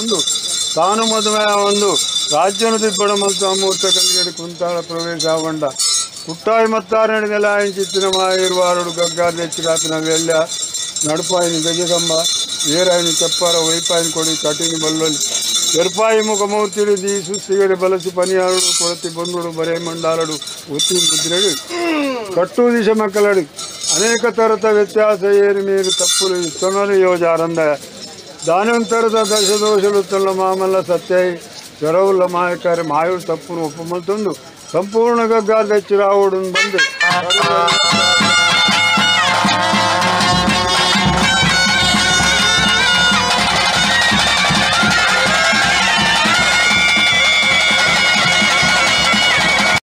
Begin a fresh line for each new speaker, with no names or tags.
ಒಂದು ತಾನು ಮದುವೆ ಒಂದು ರಾಜ್ಯನ ದಿಬ್ಬಣ ಮತ್ತು ಅಮೂರ್ತ ಕಲಿಗಡಿ ಕುಂತಾಳ ಪ್ರವೇಶ ಆಗೊಂಡ ಕುಟ್ಟಾಯಿ ಮತ್ತಾರಣಿಗೆಲ್ಲ ಚಿತ್ತಿನ ಮಾಯಿರುವಾರುಡು ಗಗ್ಗಾದ ಹೆಚ್ಚಿರಾತನ ವೆಲ್ಲ ನಡುಪಾಯಿನಿ ಗಜಗಂಬ ವೀರಾಯಿನಿ ಚಪ್ಪಾರ ವೈಪಾಯಿನಿ ಕೊಡಿ ಕಟಿನಿ ಬಲ್ಲೊಲಿ ಎರ್ಪಾಯಿ ಮುಖಮೂರ್ತಿಡು ದಿ ಸುಸ್ತಿಗಡೆ ಬಲಸಿ ಪನಿಯಾರುಡು ಕೊಳತಿ ಬಂದುಡು ಬರೆ ಮಂಡಾಲಡು ಒತ್ತಿ ಮುದ್ರೆಡು ಕಟ್ಟು ದಿಶ ಮಕ್ಕಳಡು ಅನೇಕ ತರದ ವ್ಯತ್ಯಾಸ ಏರು ಮೀರು ತಪ್ಪುಲು ಇಷ್ಟೊನಲು ಯೋಜಾರಂದ ದಾನಂತರದ ದಶದೋಷಲು ತಲ್ಲ ಮಾಮಲ್ಲ ಸತ್ಯೈ ಜ್ವರವುಲ್ಲ ಮಾಯಕಾರಿ ಮಾಯುಡು ತಪ್ಪುನು ಒಪ್ಪಮಲ್ತೊಂದು ಸಂಪೂರ್ಣ ಗಗ್ಗಾದ ಹೆಚ್ಚಿರಾವುಡು ಬಂದು